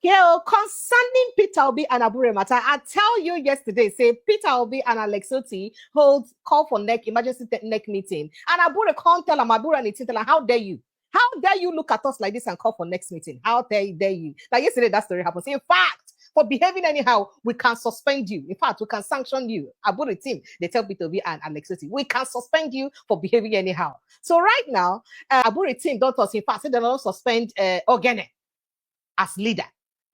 Yeah, concerning Peter Obi and Abure matter, I tell you yesterday, say Peter Obi and Alex Otti hold call for emergency neck meeting. And Abure can't tell them, Abure and tell them, how dare you? How dare you look at us like this and call for next meeting? How dare you? Like yesterday, that story happened. In fact, for behaving anyhow, we can suspend you. In fact, we can sanction you. Abure team, they tell Peter Obi and Alex Otti, we can suspend you for behaving anyhow. So right now, Abure team don't us, in fact, say they don't suspend Ogene as leader.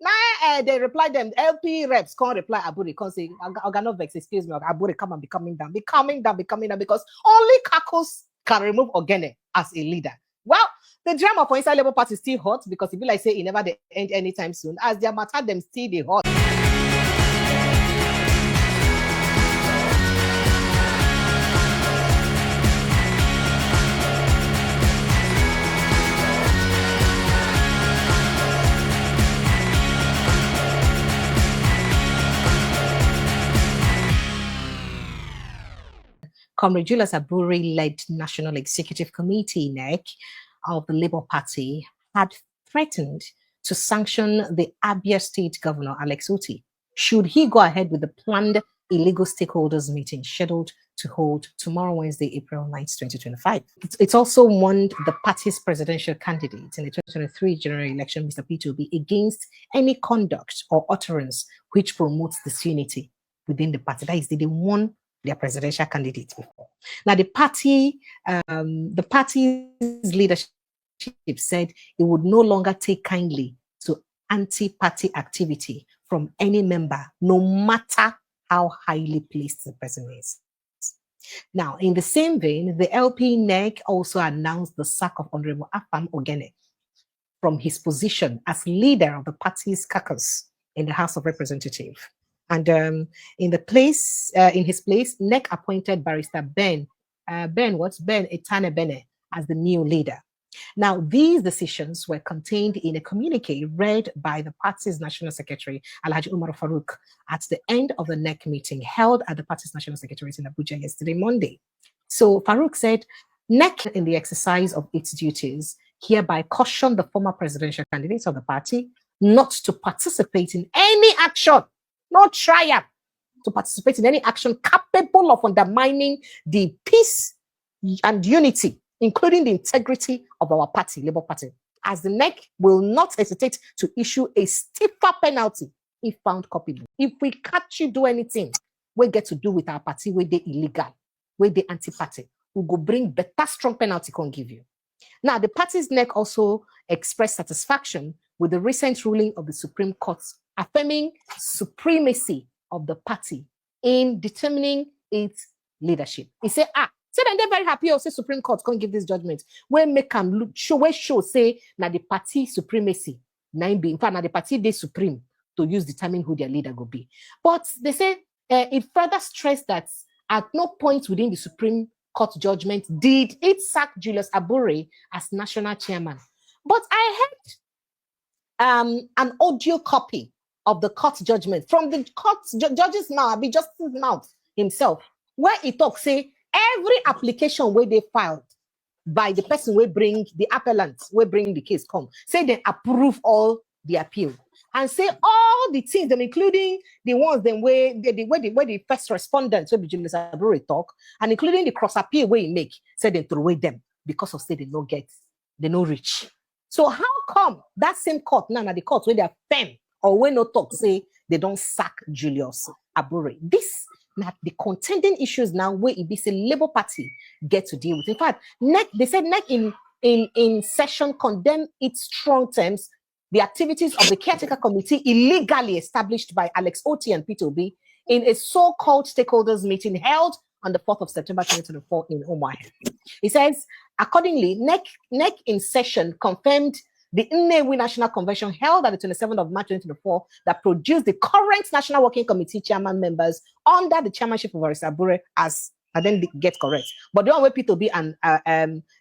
Now they reply them, LP reps can't reply Abure, can't say, Organovex, excuse me, Abure, come and be coming down, because only Caucus can remove Ogene as a leader. Well, the drama for inside Labour Party is still hot because it be like say it never end anytime soon, as their matter them still they hot. Comrade Julius Abure-led National Executive Committee, NEC, of the Labour Party had threatened to sanction the Abia State Governor, Alex Otti, should he go ahead with the planned illegal stakeholders meeting scheduled to hold tomorrow, Wednesday, April 9th, 2025. It's also warned the party's presidential candidate in the 2023 general election, Mr. Peter Obi, against any conduct or utterance which promotes disunity within the party. That is, they won their presidential candidate before. Now, the party's leadership said it would no longer take kindly to anti-party activity from any member, no matter how highly placed the person is. Now, in the same vein, the LP NEC also announced the sack of Honorable Afam Ogene from his position as leader of the party's caucus in the House of Representatives. And in his place, NEC appointed Barrister Ben Etane Bene as the new leader. Now, these decisions were contained in a communique read by the party's National Secretary, Alhaji Umar Farouk, at the end of the NEC meeting held at the party's National Secretariat in Abuja yesterday, Monday. So Farouk said, NEC, in the exercise of its duties, hereby cautioned the former presidential candidates of the party not to participate in any action, not try to participate in any action capable of undermining the peace and unity, including the integrity of our party, Labour Party, as the NEC will not hesitate to issue a stiffer penalty if found culpable. If we catch you do anything, we get to do with our party where they illegal, where they anti-party, we go bring better strong penalty can give you. Now, the party's NEC also expressed satisfaction with the recent ruling of the Supreme Court affirming supremacy of the party in determining its leadership. He said, so then they're very happy. Also, Supreme Court can't give this judgment. When make them look, show say now the party supremacy. In fact, now the party they supreme to use determine who their leader will be. But they say it further stressed that at no point within the Supreme Court judgment did it sack Julius Abure as national chairman. But I heard an audio copy of the court judgment from the court judge's mouth, justice's mouth himself, where he talks say every application where they filed by the person will bring the appellant, will bring the case come, say they approve all the appeal, and say all the things, them including the ones them where the first respondents will be Julius Abure talk, and including the cross appeal where he make, say they throw away them because of say they no reach. So how come that same court now the court where they are firm or when no talk say they don't sack Julius Abure? This now the contending issues now where it be say Labour Party get to deal with. In fact, NEC, they said NEC in session condemned its strong terms the activities of the caretaker committee illegally established by Alex Otti and Peter Obi in a so-called stakeholders meeting held on the 4th of September 2024 in Umuahia. It says, accordingly, NEC in session confirmed the NEC National Convention held at the 27th of March 2024 that produced the current National Working Committee chairman members under the chairmanship of Barrister Abure as, and then they get correct. But the one where Peter B and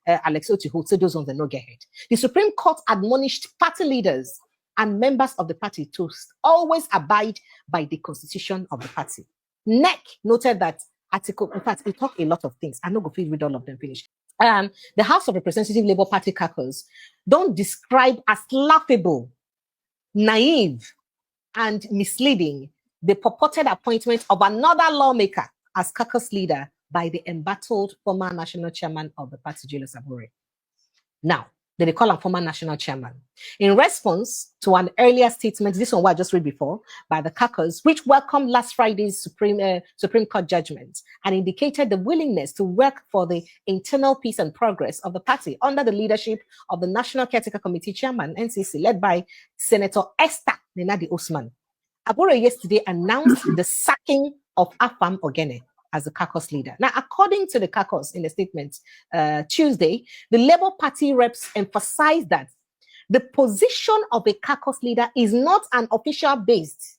Alex Otti hold, so those ones they no get ahead. The Supreme Court admonished party leaders and members of the party to always abide by the constitution of the party. NEC noted that article, in fact, it talked a lot of things. I'm not going to read all of them finish. The House of Representatives Labour Party caucus don't describe as laughable naive and misleading the purported appointment of another lawmaker as caucus leader by the embattled former national chairman of the party, Julius Abure. Now, they call him former national chairman. In response to an earlier statement, this one I just read before, by the Caucus, which welcomed last Friday's Supreme Court judgment and indicated the willingness to work for the internal peace and progress of the party under the leadership of the National Caretaker Committee chairman, NCC, led by Senator Esther Nenadi Osman. Abure yesterday announced the sacking of Afam Ogene as the caucus leader. Now, according to the caucus in the statement Tuesday, the Labour Party reps emphasized that the position of a caucus leader is not an office-based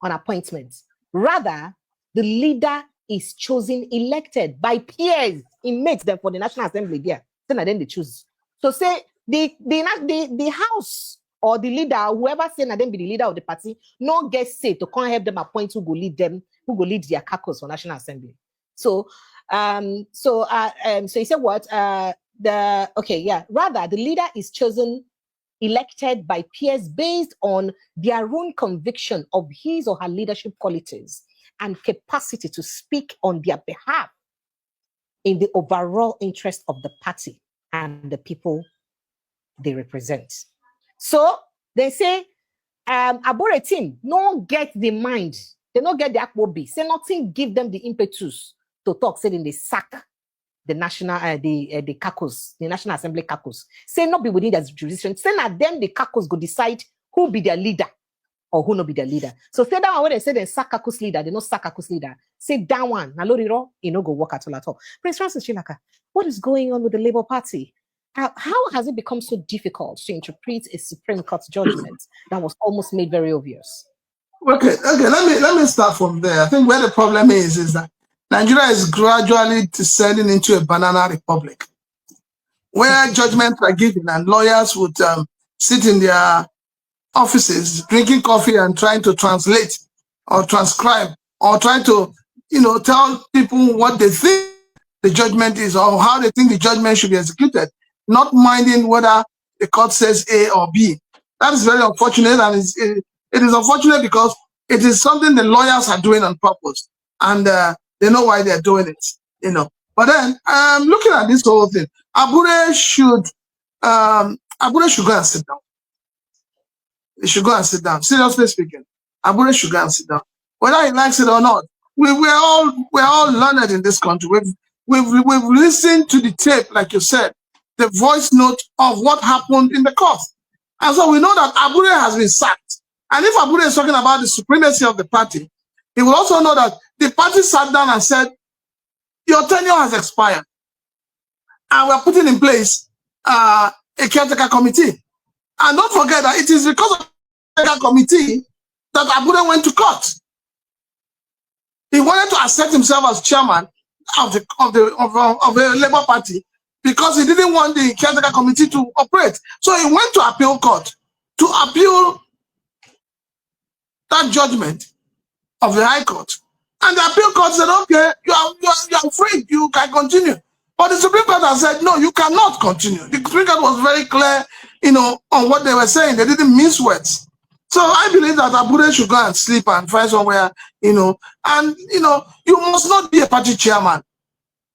on appointment. Rather, the leader is chosen, elected by peers, inmates them for the National Assembly there. Then they choose. So say the House or the leader, whoever say na them be the leader of the party, no get say to come help them appoint who go lead them, who go lead their caucus for National Assembly. So he said what? Rather, the leader is chosen, elected by peers based on their own conviction of his or her leadership qualities and capacity to speak on their behalf in the overall interest of the party and the people they represent. So they say, Abure team no get the mind, they don't get the akwobi, say nothing give them the impetus to talk, say in the sack the national the caucus, the National Assembly caucus. Say not be within their jurisdiction, say not them the caucus go decide who be their leader or who not be their leader. So say that one when they say they sack caucus leader, they no sack caucus leader. Say that one, na loriro, it no go work at all. Prince Francis Chilaka, what is going on with the Labour Party? How has it become so difficult to interpret a Supreme Court judgment that was almost made very obvious? Okay. Let me start from there. I think where the problem is that Nigeria is gradually descending into a banana republic, where judgments are given and lawyers would sit in their offices drinking coffee and trying to translate or transcribe or trying to, tell people what they think the judgment is or how they think the judgment should be executed, not minding whether the court says A or B. That is very unfortunate, and it is unfortunate because it is something the lawyers are doing on purpose, and they know why they're doing it, But then, looking at this whole thing, Abure should go and sit down. He should go and sit down. Seriously speaking, Abure should go and sit down, whether he likes it or not. We're all learned in this country. We've listened to the tape, like you said, the voice note of what happened in the court. And so we know that Abure has been sacked. And if Abure is talking about the supremacy of the party, he will also know that the party sat down and said, your tenure has expired. And we're putting in place a caretaker committee. And don't forget that it is because of the caretaker committee that Abure went to court. He wanted to accept himself as chairman of the Labour Party because he didn't want the caretaker committee to operate. So he went to appeal court to appeal that judgment of the High Court. And the appeal court said, okay, you are free, you can continue. But the Supreme Court has said, no, you cannot continue. The Supreme Court was very clear, on what they were saying. They didn't mince words. So I believe that Abure should go and sleep and find somewhere, you must not be a party chairman.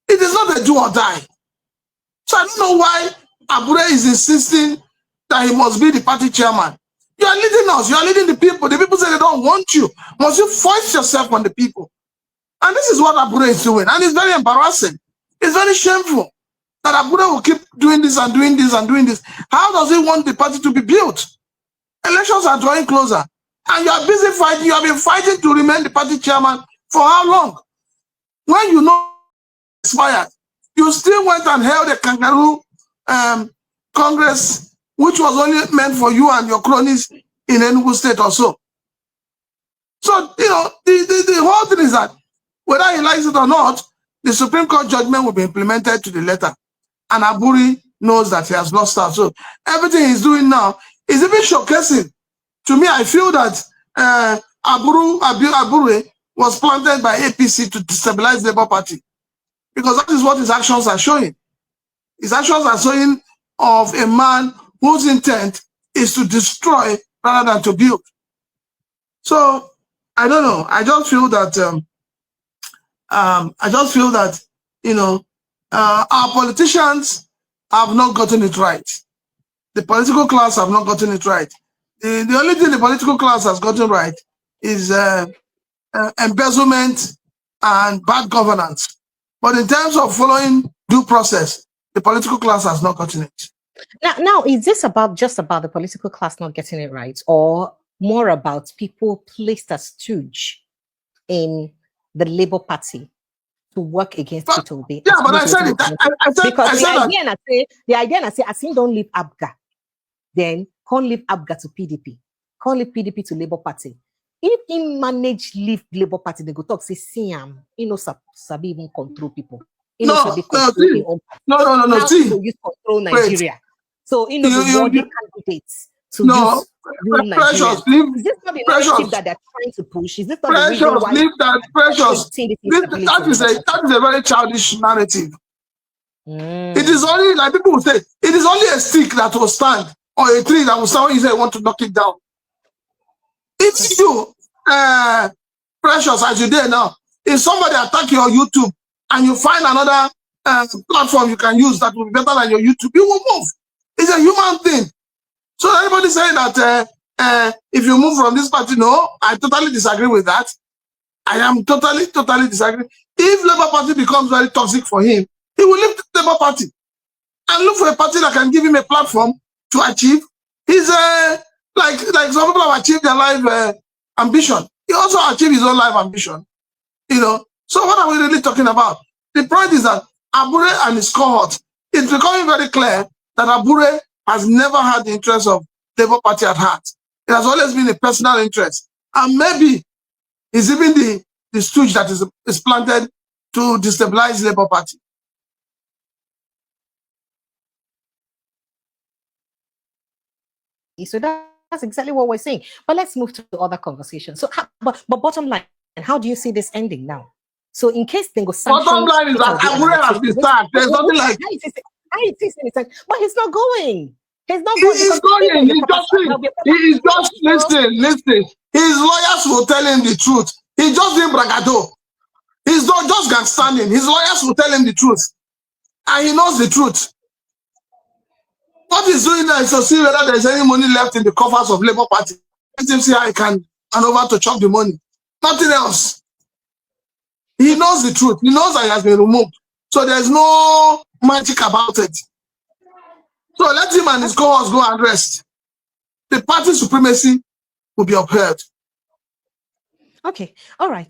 It is not a do or die. So I don't know why Abure is insisting that he must be the party chairman. You are leading us. You are leading the people. The people say they don't want you. Must you force yourself on the people? And this is what Abure is doing. And it's very embarrassing. It's very shameful that Abure will keep doing this and doing this and doing this. How does he want the party to be built? Elections are drawing closer. And you are busy fighting. You have been fighting to remain the party chairman for how long? When you know it's expired, you still went and held a kangaroo Congress, which was only meant for you and your cronies in Enugu State or so. So, the whole thing is that whether he likes it or not, the Supreme Court judgment will be implemented to the letter. And Abure knows that he has lost out. So everything he's doing now is even showcasing. To me, I feel that Abure was planted by APC to destabilize the Labour Party. Because that is what his actions are showing. His actions are showing of a man whose intent is to destroy rather than to build. So I don't know. I just feel that our politicians have not gotten it right. The political class have not gotten it right. The only thing the political class has gotten right is embezzlement and bad governance. But in terms of following due process, the political class has not gotten it. Now, is this just about the political class not getting it right, or more about people placed as stooge in the Labour Party to work against people? Yeah, but I said it. Because the idea I say, I think don't leave Abga, then can't leave Abga to PDP, can't leave PDP to Labour Party. If he manage leave Labour Party, they go talk say, see he no sabi even control people. No. How See, to use control Nigeria. Wait. So the worthy candidates to use rule Nigeria. Is this not the narrative that they're trying to push? Is this not the reason why that is a very childish narrative. It is only, like people will say, it is only a stick that will stand, or a tree that will stand when you say you want to knock it down. If you, Precious, as you did now, if somebody attack your YouTube and you find another platform you can use that will be better than your YouTube, you will move. It's a human thing. So everybody saying that if you move from this party, no, I totally disagree with that. I am totally disagree. If Labour Party becomes very toxic for him, he will leave the Labour Party and look for a party that can give him a platform to achieve his like some people have achieved their life ambition. He also achieved his own life ambition. So what are we really talking about? The point is that Abure and his cohort, it's becoming very clear that Abure has never had the interest of Labour Party at heart. It has always been a personal interest. And maybe it's even the stooge that is planted to destabilize Labour Party. So that's exactly what we're saying. But let's move to other conversations. So, but bottom line, how do you see this ending now? So in case they go sanction, bottom line is that Abure has been sacked. There's nothing like but he's not going. He's not going. He's going. He's just listen. His lawyers will tell him the truth. He's just doing bragado. He's not just gangstanding. His lawyers will tell him the truth. And he knows the truth. What he's doing now is to see whether there's any money left in the coffers of Labour Party. Let him see how he can hand over to chop the money. Nothing else. He knows the truth. He knows that he has been removed. So there's no magic about it. So let him and his cohorts go and rest. The party supremacy will be upheld. Okay. All right.